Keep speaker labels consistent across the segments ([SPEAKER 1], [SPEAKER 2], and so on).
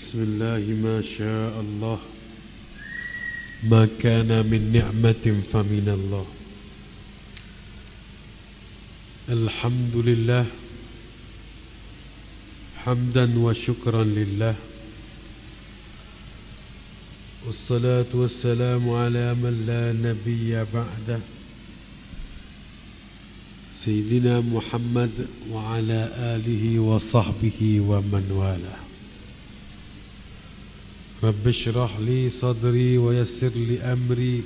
[SPEAKER 1] بسم الله ما شاء الله ما كان من نعمة فمن الله الحمد لله حمدا وشكرا لله والصلاة والسلام على من لا نبي بعده سيدنا محمد وعلى آله وصحبه ومن والاه رب اشرح لي صدري ويسر لي أمري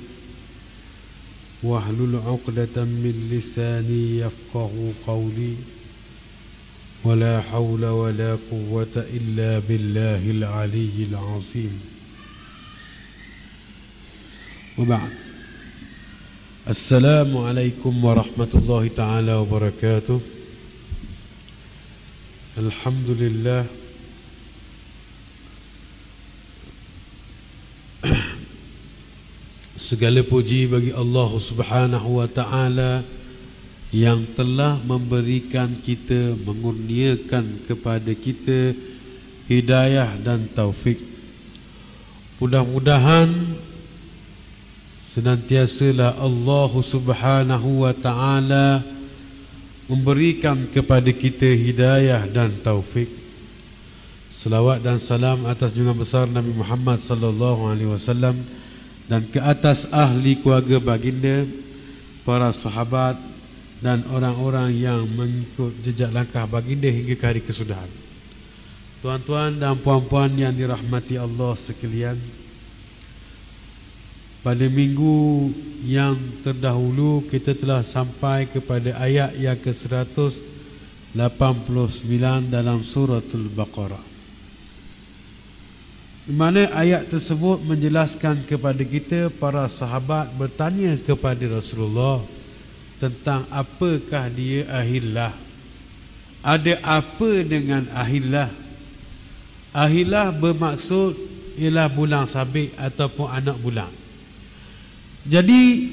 [SPEAKER 1] واحلل عقدة من لساني يفقه قولي ولا حول ولا قوة إلا بالله العلي العظيم وبعد السلام عليكم ورحمة الله تعالى وبركاته الحمد لله segala puji bagi Allah Subhanahu wa taala yang telah memberikan kita, mengurniakan kepada kita hidayah dan taufik. Mudah-mudahan senantiasalah Allah Subhanahu wa taala memberikan kepada kita hidayah dan taufik. Selawat dan salam atas junjungan besar Nabi Muhammad sallallahu alaihi wasallam dan ke atas ahli keluarga baginda, para sahabat dan orang-orang yang mengikut jejak langkah baginda hingga ke hari kesudahan. Tuan-tuan dan puan-puan yang dirahmati Allah sekalian, pada minggu yang terdahulu kita telah sampai kepada ayat yang ke-189 dalam suratul Baqarah, di mana ayat tersebut menjelaskan kepada kita, para sahabat bertanya kepada Rasulullah tentang apakah dia ahillah. Ada apa dengan ahillah? Ahillah bermaksud ialah bulan sabit ataupun anak bulan. Jadi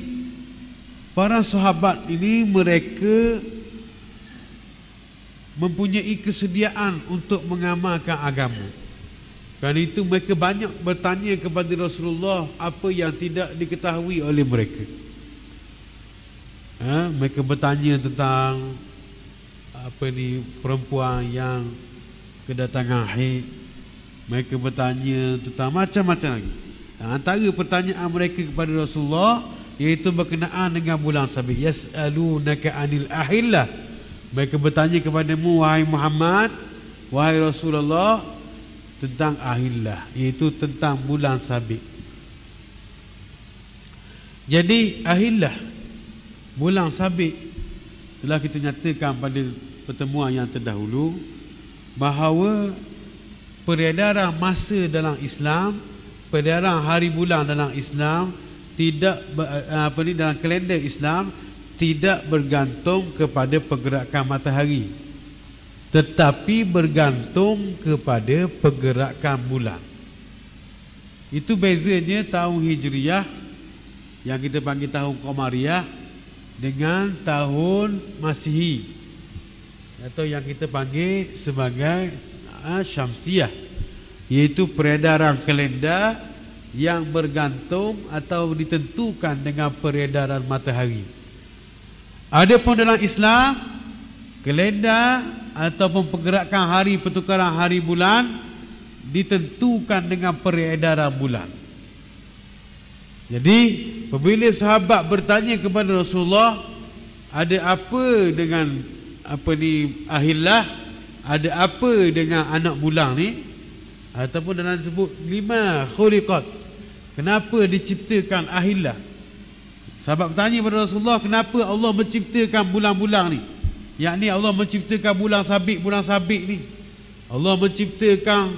[SPEAKER 1] para sahabat ini mereka mempunyai kesediaan untuk mengamalkan agama. Kerana itu mereka banyak bertanya kepada Rasulullah apa yang tidak diketahui oleh mereka. Mereka bertanya tentang perempuan yang kedatangan haid. Mereka bertanya tentang macam-macam lagi. Antara pertanyaan mereka kepada Rasulullah iaitu berkenaan dengan bulan sabit. Yas'alunaka 'anil ahillah. Mereka bertanya kepadamu, wahai Muhammad, wahai Rasulullah, tentang ahillah, iaitu tentang bulan sabit. Jadi ahillah, bulan sabit, telah kita nyatakan pada pertemuan yang terdahulu bahawa peredaran masa dalam Islam, peredaran hari bulan dalam Islam tidak dalam kalender Islam tidak bergantung kepada pergerakan matahari, tetapi bergantung kepada pergerakan bulan. Itu bezanya tahun Hijriyah yang kita panggil tahun Qamariyah dengan tahun Masihi atau yang kita panggil sebagai Syamsiyah, iaitu peredaran kalender yang bergantung atau ditentukan dengan peredaran matahari. Adapun dalam Islam, kalender ataupun pergerakan hari, pertukaran hari bulan ditentukan dengan peredaran bulan. Jadi apabila sahabat bertanya kepada Rasulullah, ada apa dengan ahillah, ada apa dengan anak bulan ni, ataupun dalam disebut lima khuliqat, kenapa diciptakan ahillah? Sahabat bertanya kepada Rasulullah, kenapa Allah menciptakan bulan-bulan ni? Yakni Allah menciptakan bulan sabit ni. Allah menciptakan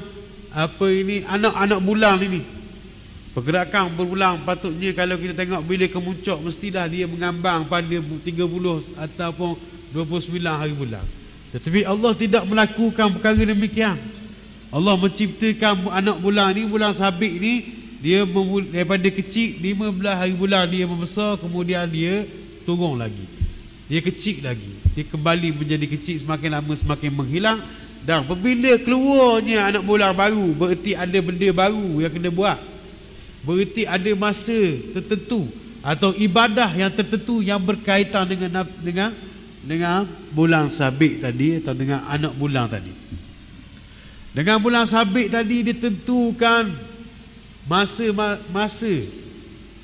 [SPEAKER 1] anak-anak bulan ini. Pergerakan berbulan patutnya kalau kita tengok bila kemuncak mestilah dia mengambang pada 30 ataupun 29 hari bulan. Tetapi Allah tidak melakukan perkara demikian. Allah menciptakan anak bulan ni, bulan sabit ni, dia daripada kecil 15 hari bulan dia membesar, kemudian dia turun lagi. Dia kecil lagi. Dia kembali menjadi kecil, semakin lama semakin menghilang Dan apabila keluarnya anak bulan baru, bererti ada benda baru yang kena buat, bererti ada masa tertentu atau ibadah yang tertentu yang berkaitan dengan bulan sabit tadi atau dengan anak bulan tadi. Dengan bulan sabit tadi ditentukan masa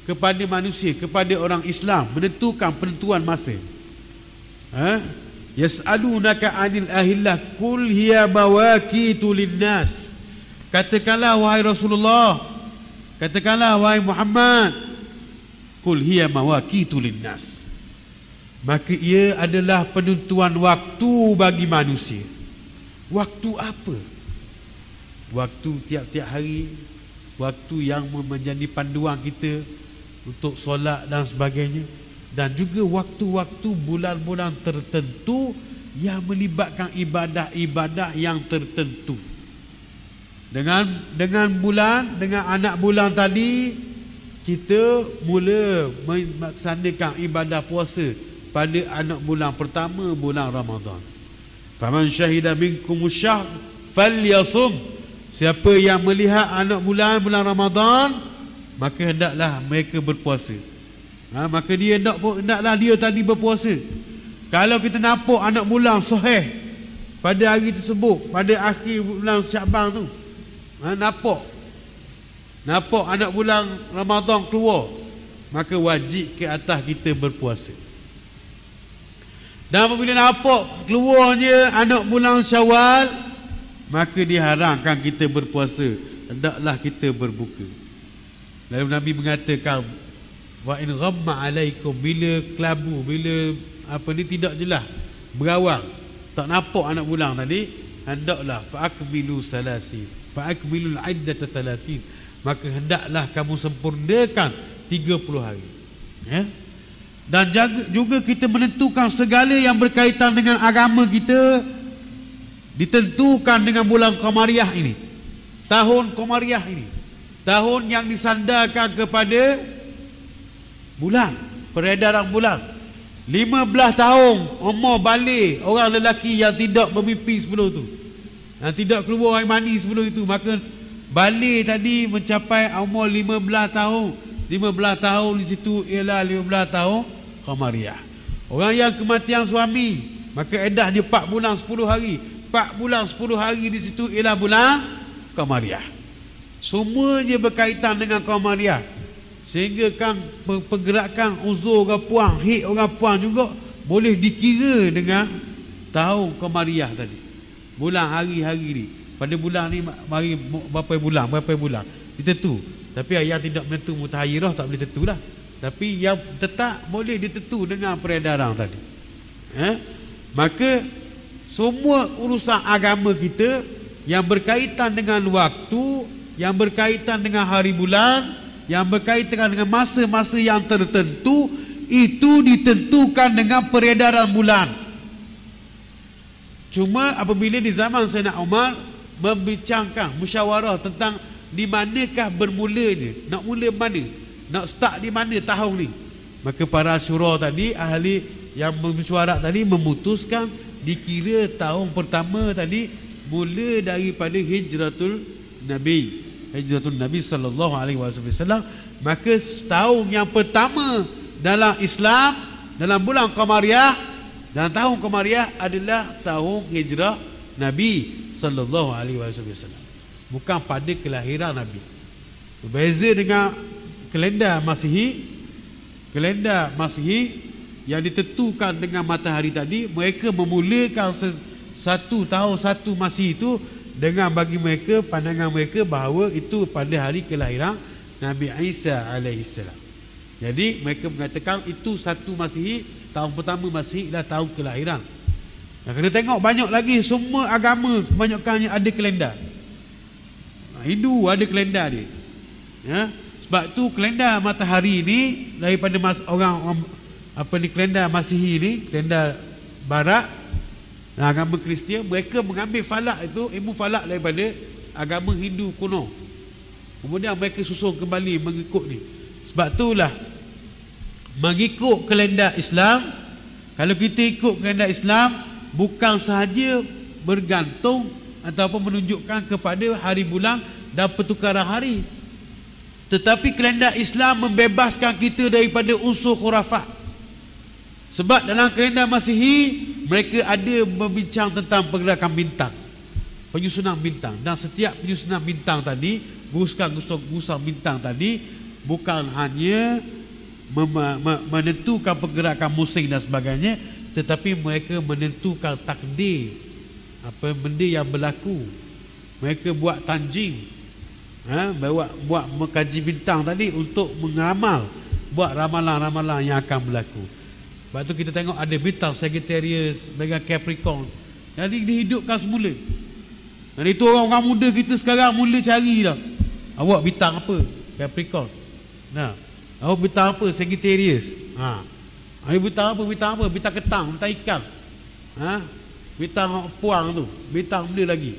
[SPEAKER 1] kepada manusia, kepada orang Islam, menentukan penentuan masa. Yas'alunaka 'anil ahillah qul hiya mawaqitu linnas. Katakanlah wahai Rasulullah, katakanlah wahai Muhammad, qul hiya mawaqitu linnas. Maka ia adalah penentuan waktu bagi manusia. Waktu apa? Waktu tiap-tiap hari, waktu yang menjadi panduan kita untuk solat dan sebagainya, dan juga waktu-waktu bulan-bulan tertentu yang melibatkan ibadah-ibadah yang tertentu. Dengan bulan, dengan anak bulan tadi, kita mula melaksanakan ibadah puasa pada anak bulan pertama, bulan Ramadan. Faman syahida minkumus syahr falyasum. Siapa yang melihat anak bulan Ramadan, maka hendaklah mereka berpuasa. Maka dia hendaklah dia tadi berpuasa. Kalau kita nampak anak bulan sahih pada hari tersebut, pada akhir bulan Syaban tu, nampak anak bulan Ramadan keluar, maka wajib ke atas kita berpuasa. Dan apabila nampak keluarnya anak bulan Syawal, maka diharamkan kita berpuasa, hendaklah kita berbuka. Lalu Nabi mengatakan, wa in ghamma alaikum, bila kelabu, bila tidak jelas, berawang, tak nampak anak bulan tadi, hendaklah fa'akmilu salasin, fa'akmilul iddata salasin, maka hendaklah kamu sempurnakan 30 hari. Dan juga kita menentukan segala yang berkaitan dengan agama kita ditentukan dengan bulan Qamariyah ini, tahun Qamariyah ini, tahun yang disandarkan kepada bulan, peredaran bulan. 15 tahun umur balik orang lelaki yang tidak bermimpi sebelum tu, yang tidak keluar air mani sebelum itu, maka balik tadi mencapai umur 15 tahun. 15 tahun di situ ialah 15 tahun Qamariyah. Orang yang kematian suami, maka edah dia 4 bulan 10 hari. 4 bulan 10 hari di situ ialah bulan Qamariyah. Semuanya berkaitan dengan Qamariyah. Sehingga kan pergerakan uzur orang puang, hid orang puang juga boleh dikira dengan tahun Qamariyah tadi. Bulan hari-hari ni, pada bulan ni mari berapa bulan ditentu. Tapi yang tidak menentu mutahayyirah tak boleh tentulah. Tapi yang tetap boleh ditentu dengan peredaran tadi. Maka semua urusan agama kita yang berkaitan dengan waktu, yang berkaitan dengan hari bulan, yang berkaitan dengan masa-masa yang tertentu, itu ditentukan dengan peredaran bulan. Cuma apabila di zaman Sayyidina Umar membincangkan musyawarah tentang di manakah bermulanya, nak mula mana, nak start di mana tahun ni, maka para syura tadi, ahli yang mesyuarat tadi memutuskan dikira tahun pertama tadi mula daripada hijratul Nabi sallallahu alaihi wasallam. Maka tahun yang pertama dalam Islam, dalam bulan Qamariyah, dan tahun Qamariyah adalah tahun hijrah Nabi sallallahu alaihi wasallam, bukan pada kelahiran Nabi. Berbeza dengan kalender Masihi. Kalender Masihi yang ditentukan dengan matahari tadi, mereka memulakan satu tahun satu Masihi itu dengan bagi mereka, pandangan mereka bahawa itu pada hari kelahiran Nabi Isa alaihissalam. Jadi mereka mengatakan itu satu Masihi, tahun pertama Masihi adalah tahun kelahiran. Nah, kena tengok banyak lagi, semua agama kebanyakannya ada kalender. Hindu ada kalender dia. Sebab tu kalender matahari ni daripada orang kalender Masihi ni, kalender barat, agama Kristian, mereka mengambil falak itu, ilmu falak daripada agama Hindu kuno. Kemudian mereka susun kembali mengikut ni. Sebab itulah mengikut kalender Islam, kalau kita ikut kalender Islam, bukan sahaja bergantung ataupun menunjukkan kepada hari bulan dan pertukaran hari. Tetapi kalender Islam membebaskan kita daripada unsur khurafat. Sebab dalam kalender Masihi mereka ada membincang tentang pergerakan bintang, penyusunan bintang, dan setiap penyusunan bintang tadi, gusan bintang tadi bukan hanya menentukan pergerakan musim dan sebagainya, tetapi mereka menentukan takdir, apa benda yang berlaku. Mereka buat tanjing, buat mengkaji bintang tadi untuk meramal, buat ramalan-ramalan yang akan berlaku. Sebab tu kita tengok ada bintang Sagittarius, bintang Capricorn, jadi dihidupkan semula. Dan itu orang muda kita sekarang mula cari dah, awak bintang apa? Capricorn. Nah, awak bintang apa? Sagittarius. Bintang apa? Bintang ketang, bintang ikan. Bintang puang tu, bintang benda lagi.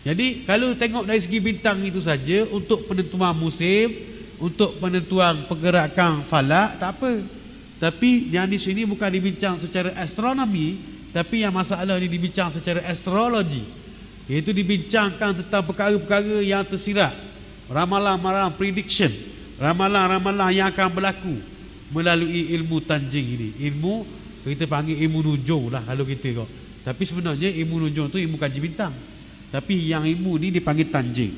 [SPEAKER 1] Jadi kalau tengok dari segi bintang itu saja untuk penentuan musim, untuk penentuan pergerakan falak, tak apa. Tapi yang di sini bukan dibincang secara astronomi, tapi yang masalah ini dibincang secara astrologi, iaitu dibincangkan tentang perkara-perkara yang tersirat, ramalan-ramalan prediction, ramalan-ramalan yang akan berlaku melalui ilmu tanjing ini. Ilmu kita panggil ilmu nujum lah kalau kita kau. Tapi sebenarnya ilmu nujum tu ilmu kaji bintang. Tapi yang ilmu ni dipanggil tanjing.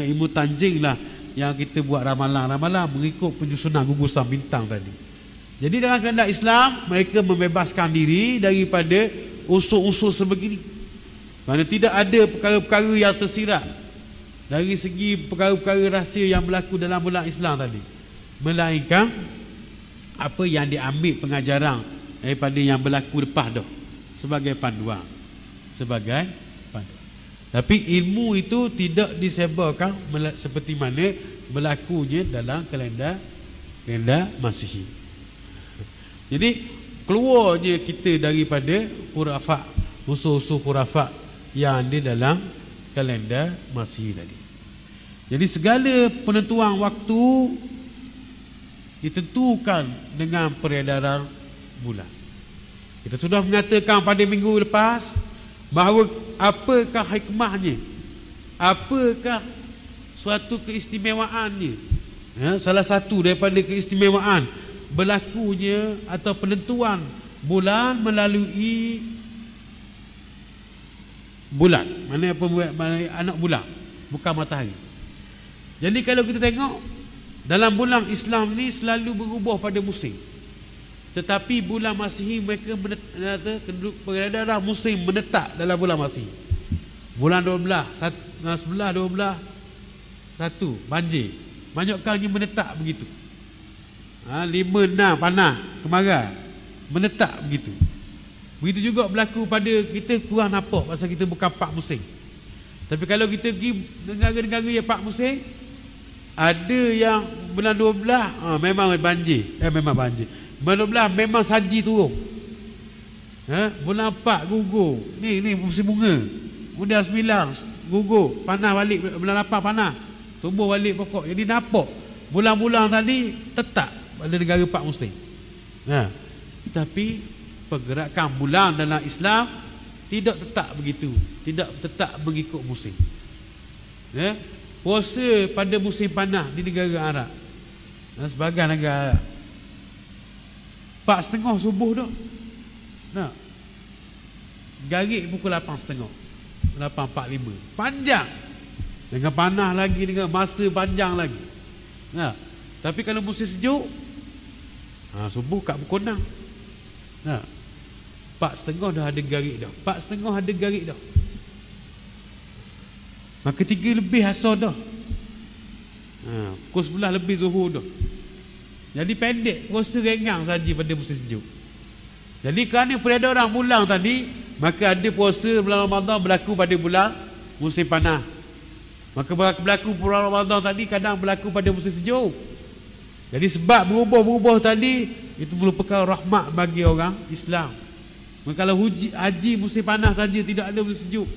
[SPEAKER 1] Ilmu tanjing lah yang kita buat ramalan-ramalan mengikut penyusunan gugusan bintang tadi. Jadi dalam kalender Islam mereka membebaskan diri daripada unsur-unsur sebegini. Kerana tidak ada perkara-perkara yang tersirat dari segi perkara-perkara rahsia yang berlaku dalam bulan Islam tadi, melainkan apa yang diambil pengajaran daripada yang berlaku lepas dah sebagai panduan. Tapi ilmu itu tidak disebarkan seperti mana berlakunya dalam kalender Masihi. Jadi keluarnya kita daripada khurafat, unsur-unsur khurafat yang ada dalam kalender Masihi tadi. Jadi segala penentuan waktu ditentukan dengan peredaran bulan. Kita sudah mengatakan pada minggu lepas bahawa apakah hikmahnya, apakah suatu keistimewaannya. Salah satu daripada keistimewaan berlakunya atau penentuan bulan melalui bulan, mana anak bulan, bukan matahari. Jadi kalau kita tengok dalam bulan Islam ni selalu berubah pada musim, tetapi bulan Masihi mereka peredaran musim menetap dalam bulan Masihi. Bulan 12, 11, 12, 1 banjir, banyakkannya menetap begitu. 5, 6 panas, kemarau, menetap begitu. Begitu juga berlaku pada kita, kurang nampak pasal kita bukan 4 musim. Tapi kalau kita pergi negara-negara yang 4 musim, ada yang bulan 12 memang banjir, memang banjir. Bulan 12 memang salji turun. Bulan 4 gugur. Ni musim bunga. Bulan 9 gugur, panas balik. Bulan 8 panas, tumbuh balik pokok. Jadi nampak bulan-bulan tadi tetap pada negara 4 musim. Tapi pergerakan bulan dalam Islam tidak tetap begitu, tidak tetap mengikut musim. Puasa pada musim panas di negara Arab, sebagai negara Arab, 4:30 subuh dah. Garik pukul 8:30, 8:45, panjang. Dengan panas lagi, dengan masa panjang lagi. Tapi kalau musim sejuk, subuh kat pukul 6. 4:30 dah ada garik dah. 4:30 ada garik dah. Maka 3 lebih asar dah. Pukul 11 lebih zuhur dah. Jadi pendek, puasa ringan saja pada musim sejuk. Jadi kerana peredaran bulan tadi, maka ada puasa bulan Ramadan berlaku pada bulan musim panas. Maka berlaku bulan Ramadan tadi kadang berlaku pada musim sejuk. Jadi sebab berubah-ubah tadi, itu merupakan rahmat bagi orang Islam. Maka kalau haji musim panas saja, tidak ada musim sejuk,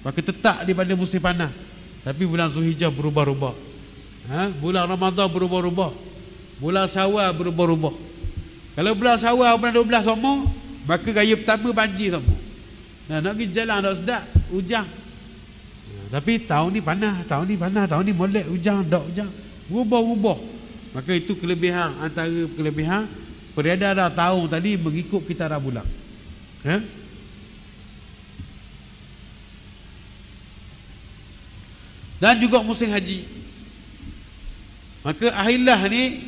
[SPEAKER 1] maka tetap daripada musim panas. Tapi bulan Zulhijjah berubah-ubah, bulan Ramadan berubah-ubah, bulan Syawal berubah-ubah. Kalau bulan Syawal bulan 12 sama, maka raya pertama banjir sama. Nak pergi jalan tak sedap, Hujan. Tapi tahun ni panas, tahun ni molek hujan, tak hujan. Rubah-rubah. Maka itu kelebihan, antara kelebihan peredaran tahun tadi mengikut kitaran bulan. Dan juga musim haji. Maka ahillah ni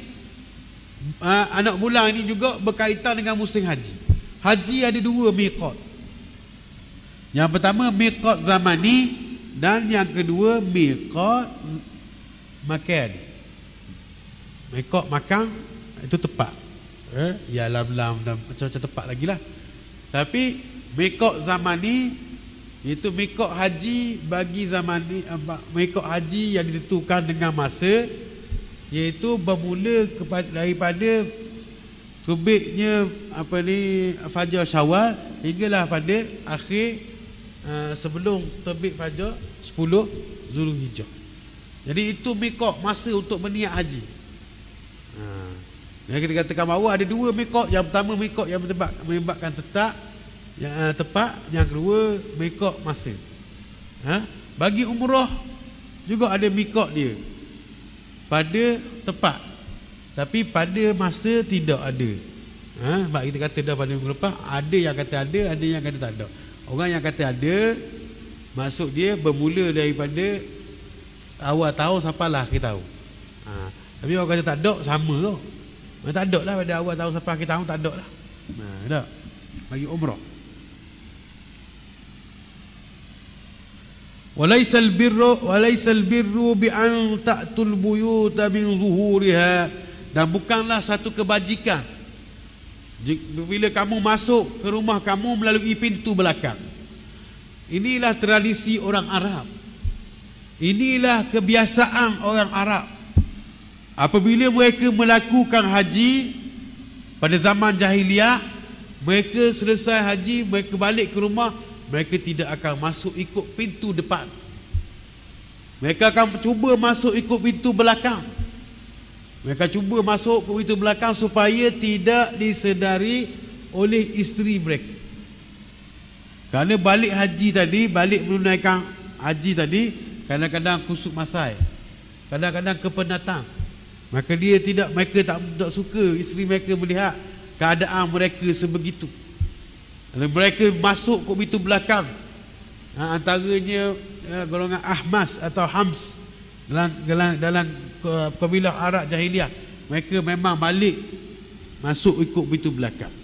[SPEAKER 1] anak bulan ini juga berkaitan dengan musim haji. Haji ada dua miqat. Yang pertama miqat zamani dan yang kedua miqat makan. Miqat makan itu tepat. Ya lam-lam dan macam-macam tepat lagi lah. Tapi miqat zamani itu miqat haji bagi zaman ni, miqat haji yang ditentukan dengan masa, iaitu bermula daripada terbitnya fajar Syawal hinggalah pada akhir sebelum terbit fajar 10 Zulhijjah. Jadi itu miqat masa untuk berniat haji. Yang kita katakan bahawa ada dua miqat. Yang pertama miqat yang menyebabkan tetap, yang tepat. Yang kedua miqat masa. Bagi umrah juga ada miqat dia pada tepat, tapi pada masa tidak ada. Sebab kita kata dah pada minggu lepas, ada yang kata ada yang kata tak ada. Orang yang kata ada, maksud dia bermula daripada awal tahun sampailah akhir tahun. Tapi orang kata tak ada, sama tu. Tak ada lah pada awal tahun sampai akhir tahun, tak ada lah. Tak. Bagi umrah. Walaisal birru bi an ta'tul buyuta min zuhuriha, dan bukanlah satu kebajikan bila kamu masuk ke rumah kamu melalui pintu belakang. Inilah tradisi orang Arab. Inilah kebiasaan orang Arab. Apabila mereka melakukan haji pada zaman jahiliah, mereka selesai haji, mereka balik ke rumah, mereka tidak akan masuk ikut pintu depan. Mereka akan cuba masuk ikut pintu belakang. Mereka cuba masuk ke pintu belakang supaya tidak disedari oleh isteri mereka. Kerana balik haji tadi, balik menunaikan haji tadi, kadang-kadang kusuk masai, kadang-kadang kepenatan. Maka mereka tak suka isteri mereka melihat keadaan mereka sebegitu. Dan mereka masuk ke pintu belakang, antaranya golongan Ahmas atau Hams dalam kabilah Arab jahiliah. Mereka memang balik masuk ikut pintu belakang.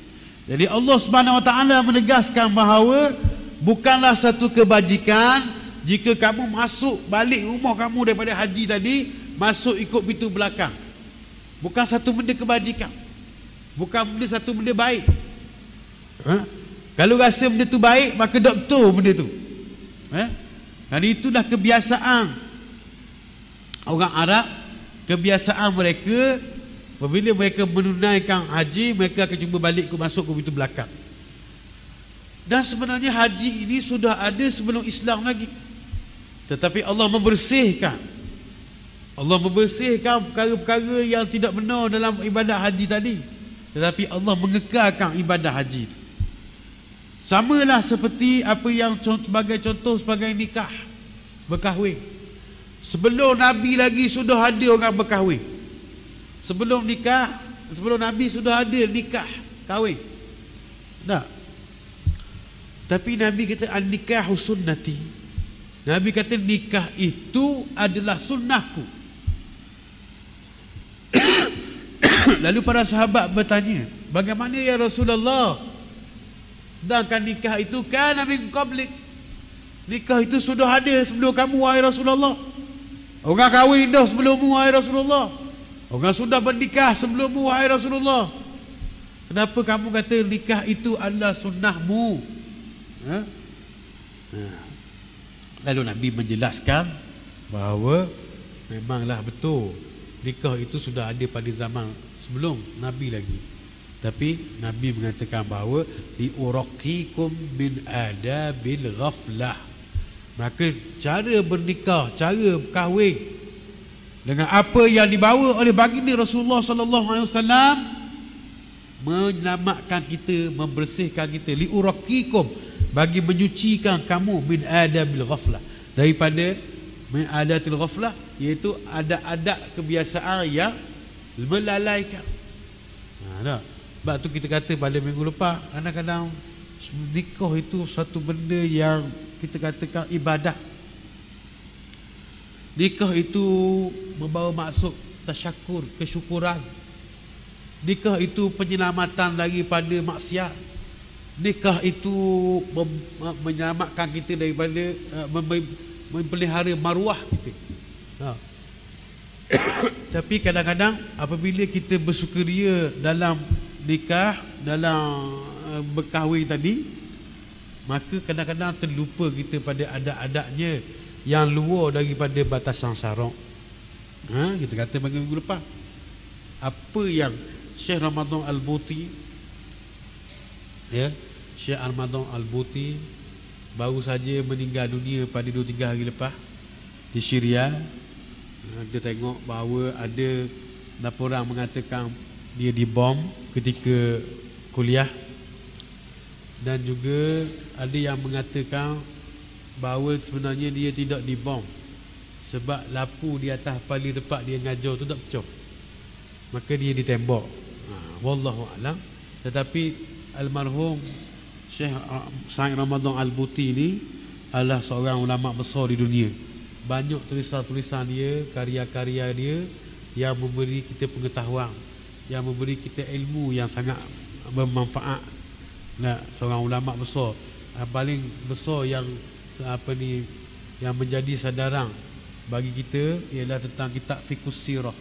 [SPEAKER 1] Jadi Allah Subhanahu Wa Taala menegaskan bahawa bukanlah satu kebajikan jika kamu masuk balik rumah kamu daripada haji tadi, masuk ikut pintu belakang. Bukan satu benda kebajikan, bukan satu benda baik. Kalau rasa benda tu baik, maka tak betul benda tu. Dan itulah kebiasaan orang Arab. Kebiasaan mereka, apabila mereka menunaikan haji, mereka akan cuba balik masuk ke pintu belakang. Dan sebenarnya haji ini sudah ada sebelum Islam lagi, tetapi Allah membersihkan perkara-perkara yang tidak benar dalam ibadah haji tadi, tetapi Allah mengekalkan ibadah haji itu. Samalah seperti apa yang sebagai contoh, sebagai nikah, berkahwin. Sebelum Nabi lagi sudah ada orang berkahwin. Sebelum Nabi sudah ada nikah, kahwin. Tak. Tapi Nabi kata an-nikahu sunnati. Nabi kata nikah itu adalah sunnahku. Lalu para sahabat bertanya, bagaimana ya Rasulullah? Sedangkan nikah itu kana min qablik. Nikah itu sudah ada sebelum kamu wahai Rasulullah. Orang kahwin dah sebelummu wahai Rasulullah. Orang sudah bernikah sebelummu wahai Rasulullah. Kenapa kamu kata nikah itu adalah sunnahmu? Lalu Nabi menjelaskan bahawa memanglah betul nikah itu sudah ada pada zaman sebelum Nabi lagi. Tapi Nabi mengatakan bahawa liuraqikum min adabil ghaflah. Maka cara bernikah, cara kahwin dengan apa yang dibawa oleh baginda Rasulullah sallallahu alaihi wasallam, menyelamatkan kita, membersihkan kita. Liuraqikum, bagi menyucikan kamu min adabil ghaflah, daripada min adatil ghaflah, iaitu ada kebiasaan yang melalaikan. Dah. Sebab tu kita kata pada minggu lepas, kadang-kadang nikah itu satu benda yang kita katakan ibadah. Nikah itu membawa maksud tasyakur, kesyukuran. Nikah itu penyelamatan daripada maksiat. Nikah itu menyelamatkan kita daripada memelihara maruah kita. Tapi kadang-kadang apabila kita bersukaria dalam nikah, dalam berkahwin tadi, maka kadang-kadang terlupa kita pada adat-adatnya yang luar daripada batasan syarak. Kita kata bagi minggu lepas, apa yang Syekh Ramadan Al-Buti, Syekh Ramadan Al-Buti baru saja meninggal dunia pada 2-3 hari lepas di Syria. Kita tengok bahawa ada laporan mengatakan dia dibom ketika kuliah, dan juga ada yang mengatakan bahawa sebenarnya dia tidak dibom sebab lampu di atas pali tempat dia ngajar tu tak pecah, maka dia ditembak. Wallahu a'lam. Tetapi almarhum Syekh Said Ramadan Al-Buti ni adalah seorang ulama besar di dunia. Banyak tulisan-tulisan dia, karya-karya dia yang memberi kita pengetahuan, yang memberi kita ilmu yang sangat bermanfaat. Seorang ulama besar, paling besar yang yang menjadi sadaran bagi kita ialah tentang kitab Fiqhus Sirah.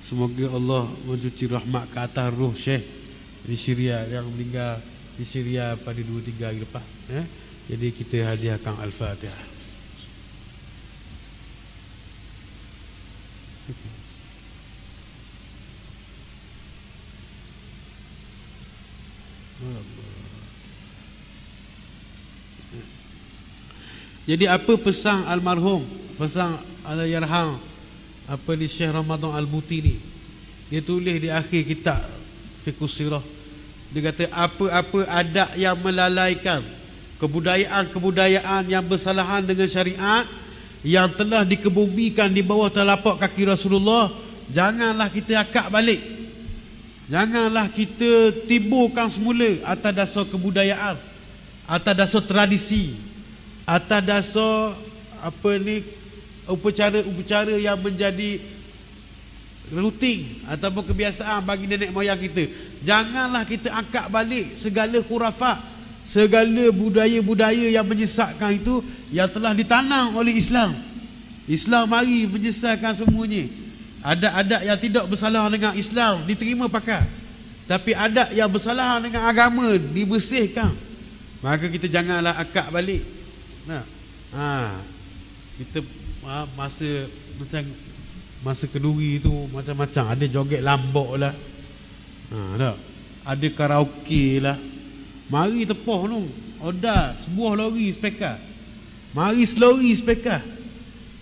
[SPEAKER 1] Semoga Allah mencuci rahmat ke atas ruh Syekh di Syria yang meninggal di Syria pada 2-3 hari lepas. Jadi kita hadiahkan Al-Fatihah. Jadi apa pesan almarhum, pesan Allahyarham di Syekh Ramadan Al-Buti ni? Dia tulis di akhir kitab Fiqhus Sirah. Dia kata apa-apa adat yang melalaikan, kebudayaan-kebudayaan yang bersalahan dengan syariat yang telah dikebumikan di bawah telapak kaki Rasulullah, janganlah kita akak balik. Janganlah kita timbulkan semula atas dasar kebudayaan, atas dasar tradisi, atas dasar upacara-upacara yang menjadi rutin ataupun kebiasaan bagi nenek moyang kita. Janganlah kita angkat balik segala khurafat, segala budaya-budaya yang menyesatkan itu yang telah ditanam oleh Islam. Islam mari menyesatkan semuanya. Adat-adat yang tidak bersalah dengan Islam diterima pakai, tapi adat yang bersalah dengan agama dibersihkan. Maka kita janganlah akak balik. Kita masa kenduri tu macam-macam, ada joget lambok lah, ada karaoke lah. Mari tepoh tu, order sebuah lori speaker, mari selori speaker,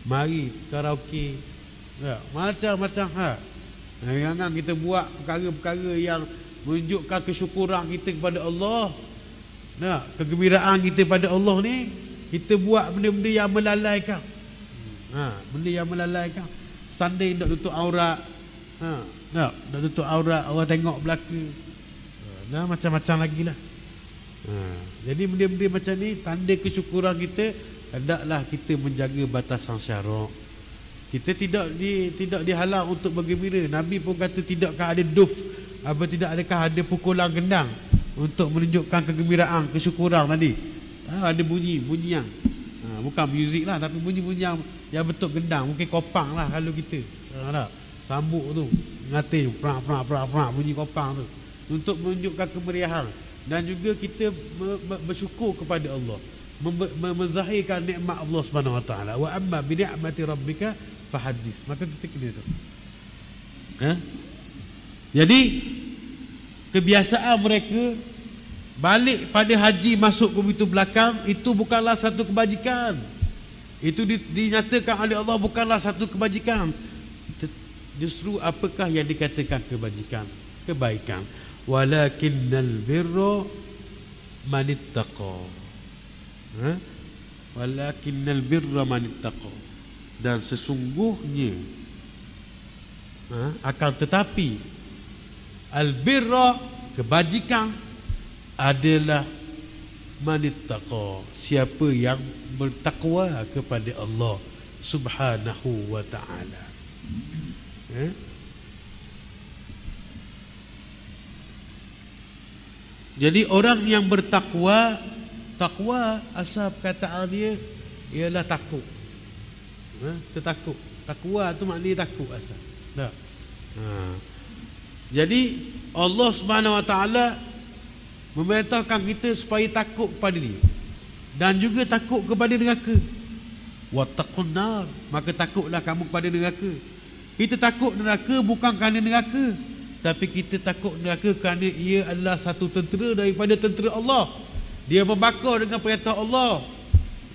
[SPEAKER 1] mari karaoke, macam-macam. Jangan kita buat perkara-perkara yang menunjukkan kesyukuran kita kepada Allah, kegembiraan kita pada Allah ni. Kita buat benda-benda yang melalaikan, benda yang melalaikan. Sandai nak tutup aurat, nak tutup aurat, orang tengok belaka, macam-macam lagi lah. Jadi benda-benda macam ni tanda kesyukuran kita. Hendaklah kita menjaga batasan syarak. Kita tidak dihalang untuk bergembira. Nabi pun kata tidakkah ada duf, tidak adakah ada pukulan gendang untuk menunjukkan kegembiraan, kesyukuran tadi. Ada bunyi-bunyi yang bukan muzik lah, tapi bunyi-bunyi yang bentuk gendang, mungkin kopang lah kalau kita sambuk tu, ngatin prak bunyi kopang tu untuk menunjukkan kemeriahan. Dan juga kita bersyukur kepada Allah, menzahirkan nikmat Allah Subhanahu Wa Taala. Wa amma bi ni'mati rabbika fahaddis. Maka kita kena tu. Jadi kebiasaan mereka balik pada haji masuk ke pintu belakang itu bukanlah satu kebajikan. Itu dinyatakan oleh Allah bukanlah satu kebajikan. Justru apakah yang dikatakan kebajikan? Kebaikan. Walakinnal birra manittaqa. Walakinnal birra manittaqa. Dan sesungguhnya akan tetapi al-birra, kebajikan, adalah manittaqa, siapa yang bertakwa kepada Allah Subhanahu wa ta'ala. Jadi orang yang bertakwa, takwa asal perkataan dia ialah takut. Tertakut. Takwa tu maknanya takut asal. Tak. Jadi Allah Subhanahu wa ta'ala memerintahkan kita supaya takut kepada dia dan juga takut kepada neraka. Wattaqun nar, maka takutlah kamu kepada neraka. Kita takut neraka bukan kerana neraka, tapi kita takut neraka kerana ia adalah satu tentera daripada tentera Allah. Dia membakar dengan perintah Allah,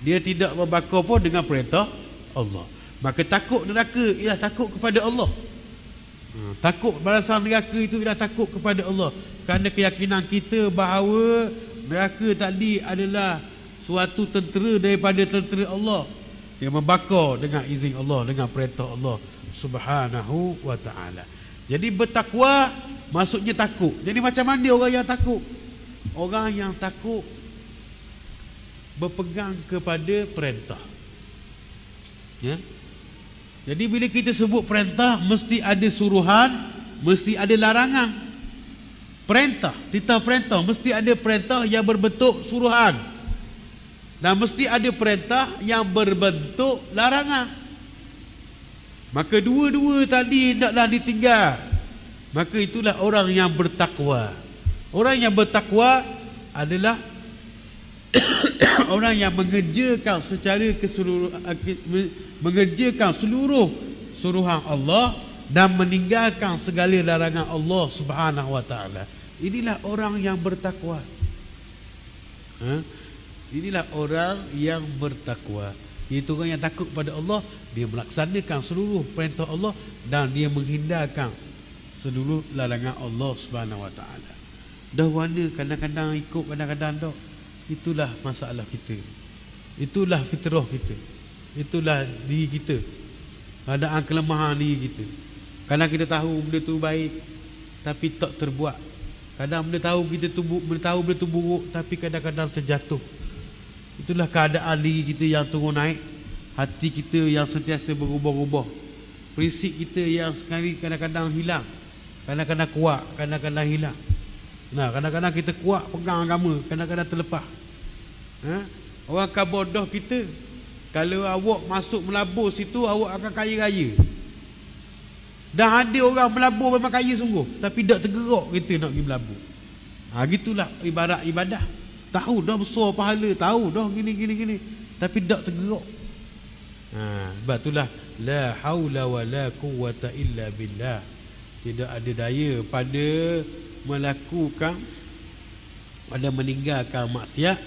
[SPEAKER 1] dia tidak membakar pun dengan perintah Allah. Maka takut neraka ialah takut kepada Allah. Takut balasan neraka itu ialah takut kepada Allah, kerana keyakinan kita bahawa neraka tadi adalah suatu tentera daripada tentera Allah yang membakar dengan izin Allah, dengan perintah Allah Subhanahu wa ta'ala. Jadi bertakwa maksudnya takut. Jadi macam mana orang yang takut? Orang yang takut berpegang kepada perintah. Ya. Jadi bila kita sebut perintah, mesti ada suruhan, mesti ada larangan. Perintah, titah perintah, mesti ada perintah yang berbentuk suruhan, dan mesti ada perintah yang berbentuk larangan. Maka dua-dua tadi hendaklah ditinggal. Maka itulah orang yang bertakwa. Orang yang bertakwa adalah orang yang mengerjakan secara keseluruhan, mengerjakan seluruh suruhan Allah dan meninggalkan segala larangan Allah Subhanahu wa ta'ala. Inilah orang yang bertakwa. Inilah orang yang bertakwa. Iaitu orang yang takut pada Allah, dia melaksanakan seluruh perintah Allah dan dia menghindarkan seluruh larangan Allah Subhanahu wa ta'ala. Dah warna kadang-kadang ikut, kadang-kadang tak. Itulah masalah kita. Itulah fitrah kita. Itulah diri kita. Keadaan kelemahan diri kita. Kadang kita tahu benda tu baik tapi tak terbuat. Kadang benda tahu kita tu, benda tahu benda tu buruk tapi kadang-kadang terjatuh. Itulah keadaan diri kita yang turun naik. Hati kita yang sentiasa berubah-ubah. Prinsip kita yang sekali kadang-kadang hilang, kadang-kadang kuat, kadang-kadang hilang. Nah, kadang-kadang kita kuat pegang agama, kadang-kadang terlepas. Orang akan bodoh kita. Kalau awak masuk melabur situ, awak akan kaya raya. Dah ada orang melabur memang kaya sungguh, tapi tak tergerak kita nak pergi melabur. Gitulah ibarat ibadah. Tahu dah besar pahala, tahu dah gini, tapi tak tergerak. Sebab itulah la haula wala quwwata illa billah. Tidak ada daya pada melakukan, pada meninggalkan maksiat,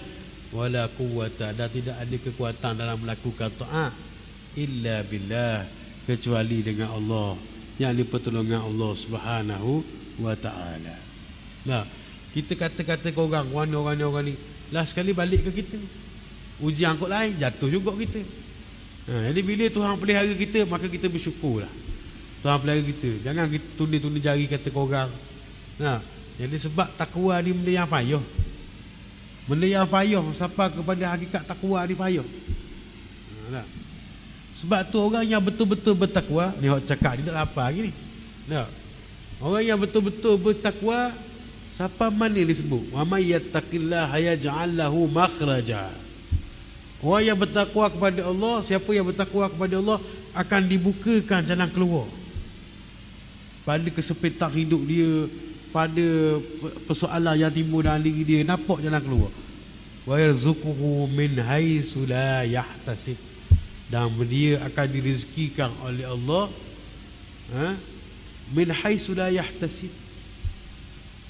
[SPEAKER 1] wala quwwata, dan tidak ada kekuatan dalam melakukan taat illa billah, kecuali dengan Allah, yang di pertolongan Allah Subhanahu wa ta'ala. Nah, kita kata-kata ke orang ni, lah sekali balik ke kita. Ujian kot lain, jatuh juga kita. Jadi bila Tuhan pelihara kita, maka kita bersyukurlah. Tuhan pelihara kita. Jangan kita tunda-tunda jari kata ke orang. Jadi sebab takwa ni benda yang payah. Benda yang payah, siapa kepada hakikat takwa ni payah. Sebab tu orang yang betul-betul bertakwa, ni orang cakap ni tak apa lagi ni. Orang yang betul-betul bertakwa, siapa mana disebut? Wa may yattaqillaha yaj'al lahu makhraja. Orang yang bertakwa kepada Allah, siapa yang bertakwa kepada Allah akan dibukakan jalan keluar pada kesempitan hidup dia, pada persoalan yang timbul dalam diri dia, nampak jalan keluar. Wa yarzuquhu min haitsu la yahtasib, dan dia akan direzekikan oleh Allah min haitsu la yahtasib,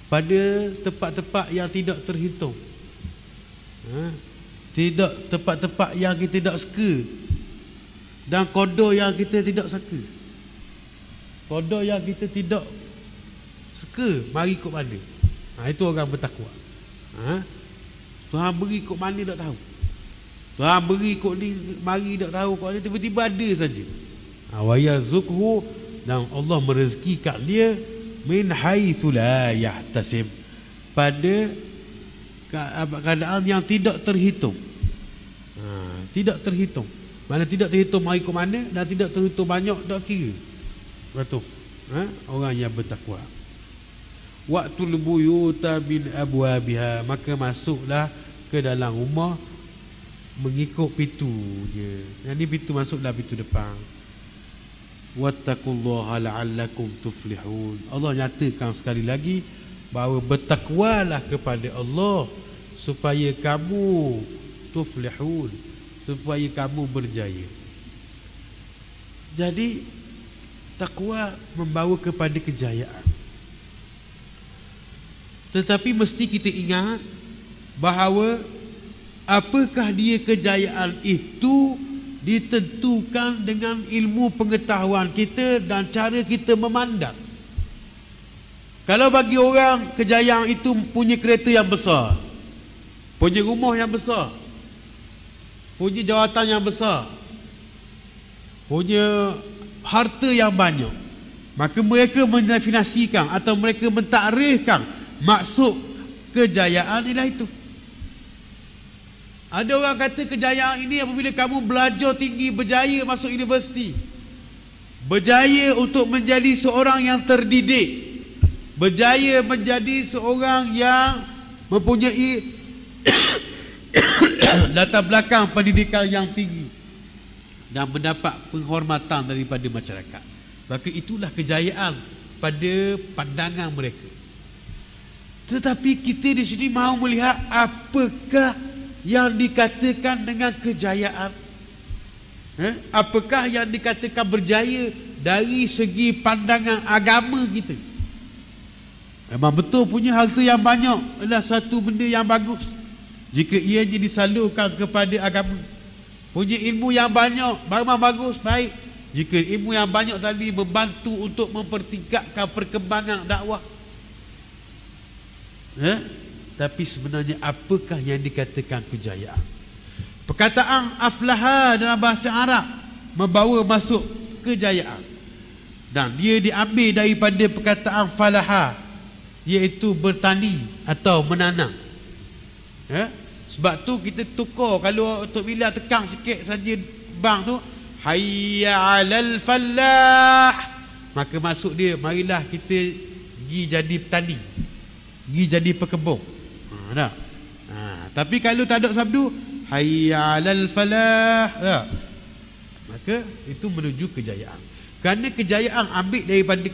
[SPEAKER 1] pada tempat-tempat yang tidak terhitung. Tidak, tempat-tempat yang kita tidak suka, dan qada yang kita tidak suka. Qada yang kita tidak suka, mari ikut mana. Itu orang bertakwa. Tuhan beri kok mana tak tahu. Tuhan beri kok ni mari tak tahu kok ni tiba-tiba ada saja. Wa yarzuqhu, dan Allah merezekikan dia min haitsu la yahtasib, pada keadaan yang tidak terhitung. Tidak terhitung. Mana tidak terhitung mari ke mana, dan tidak terhitung banyak tak kira. Betul. Orang yang bertakwa. Waqtul buyuta bin abwabiha, maka masuklah ke dalam rumah mengikut pintu dia. Yang ni pintu masuklah pintu depan. Wattaqullaha la'allakum tuflihun. Allah nyatakan sekali lagi bahawa bertakwalah kepada Allah supaya kamu tuflihun, supaya kamu berjaya. Jadi takwa membawa kepada kejayaan. Tetapi mesti kita ingat bahawa apakah dia kejayaan itu ditentukan dengan ilmu pengetahuan kita dan cara kita memandang. Kalau bagi orang kejayaan itu punya kereta yang besar, punya rumah yang besar, punya jawatan yang besar, punya harta yang banyak, maka mereka mendefinisikan atau mereka mentakrifkan maksud kejayaan ialah itu. Ada orang kata kejayaan ini apabila kamu belajar tinggi, berjaya masuk universiti, berjaya untuk menjadi seorang yang terdidik, berjaya menjadi seorang yang mempunyai latar belakang pendidikan yang tinggi dan mendapat penghormatan daripada masyarakat. Maka itulah kejayaan pada pandangan mereka. Tetapi kita di sini mahu melihat apakah yang dikatakan dengan kejayaan. Apakah yang dikatakan berjaya dari segi pandangan agama kita? Memang betul punya harta yang banyak adalah satu benda yang bagus jika ianya disalurkan kepada agama. Punya ilmu yang banyak memang bagus, baik jika ilmu yang banyak tadi membantu untuk mempertingkatkan perkembangan dakwah. Tapi sebenarnya apakah yang dikatakan kejayaan? Perkataan aflaha dalam bahasa Arab membawa masuk kejayaan, dan dia diambil daripada perkataan falaha, iaitu bertani atau menanam. Sebab tu kita tukar, kalau Tok Bila tekan sikit saja bang tu, hayya 'alal falah, maka masuk dia marilah kita pergi jadi petani, pergi jadi pekebun. Tapi kalau tak ada sabdu hayya 'alal falah, maka itu menuju kejayaan. Kerana kejayaan ambil daripada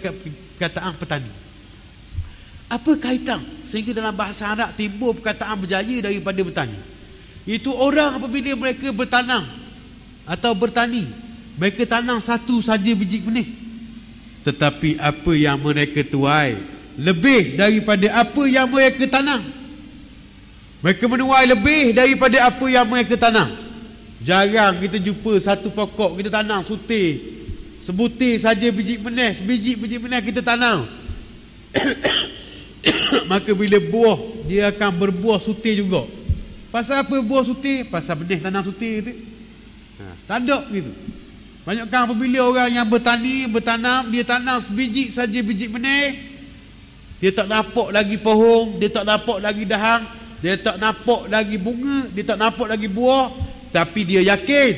[SPEAKER 1] perkataan petani. Apa kaitan sehingga dalam bahasa Arab timbul perkataan berjaya daripada bertani? Itu orang apabila mereka bertanam atau bertani, mereka tanam satu saja biji benih, tetapi apa yang mereka tuai lebih daripada apa yang mereka tanam. Mereka menuai lebih daripada apa yang mereka tanam. Jarang kita jumpa satu pokok kita tanam sutir, sebutir saja biji benih, sebiji biji benih kita tanam. Maka bila buah, dia akan berbuah sutir juga. Pasal apa buah sutir? Pasal benih tanam sutir tu. Tak ada gitu. Banyakkan apabila orang yang bertani, bertanam, dia tanam sebiji saja biji benih, dia tak nampak lagi pohon, dia tak nampak lagi dahan, dia tak nampak lagi bunga, dia tak nampak lagi buah. Tapi dia yakin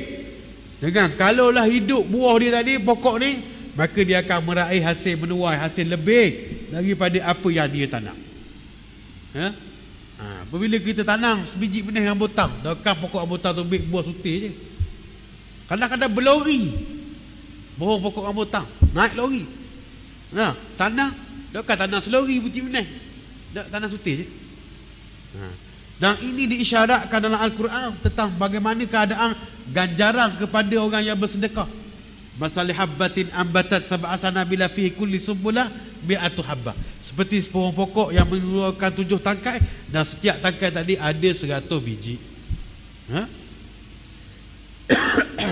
[SPEAKER 1] dengan kalaulah hidup buah dia tadi, pokok ni, maka dia akan meraih hasil, menuai hasil lebih daripada apa yang dia tanam. Apabila kita tanam sebiji benih rambutan, takkan pokok rambutan tu ambil buah sutir je. Kadang-kadang berlori pohon pokok rambutan, naik lori. Tanam, takkan tanam selori biji benih, tanam sutir je. Dan ini diisyaratkan dalam Al-Quran tentang bagaimana keadaan ganjaran kepada orang yang bersedekah. Masali habbatin ambatat sab'a sanabila fihi kulli subbulah bi'atu habbah. Seperti pohon pokok yang mengeluarkan 7 tangkai, dan setiap tangkai tadi ada 100 biji.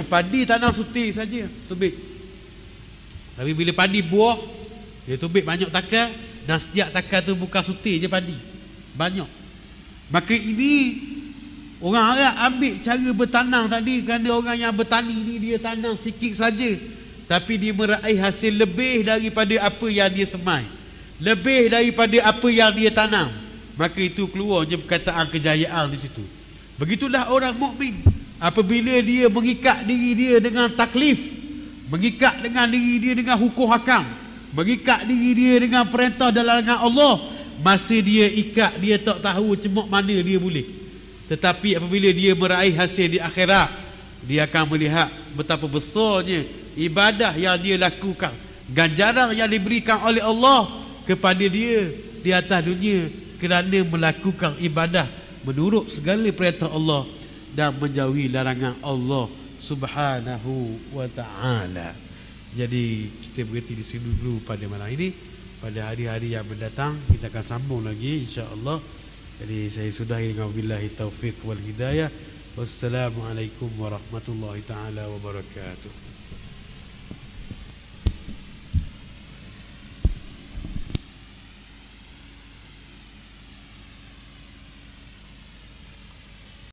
[SPEAKER 1] Padi tanam sutir saja tubik. Tapi bila padi buah, dia tubik banyak tangkai, dan setiap tangkai tu bukan sutir je padi, banyak. Maka ini Orang Arab ambil cara bertanam tadi, kerana orang yang bertani ni dia tanam sikit saja, tapi dia meraih hasil lebih daripada apa yang dia semai, lebih daripada apa yang dia tanam. Maka itu keluarnya perkataan kejayaan di situ. Begitulah orang mukmin, apabila dia mengikat diri dia dengan taklif, mengikat dengan diri dia dengan hukum hakam, mengikat diri dia dengan perintah dan larangan Allah, masa dia ikat, dia tak tahu cemok mana dia boleh. Tetapi apabila dia meraih hasil di akhirat, dia akan melihat betapa besarnya ibadah yang dia lakukan, ganjaran yang diberikan oleh Allah kepada dia di atas dunia kerana melakukan ibadah menurut segala perintah Allah dan menjauhi larangan Allah Subhanahu wa ta'ala. Jadi kita berhenti di sini dulu pada malam ini. Pada hari-hari yang mendatang kita akan sambung lagi, insya-Allah. Jadi saya sudahi dengan billahi taufiq wal hidayah. Wassalamualaikum warahmatullahi taala wabarakatuh.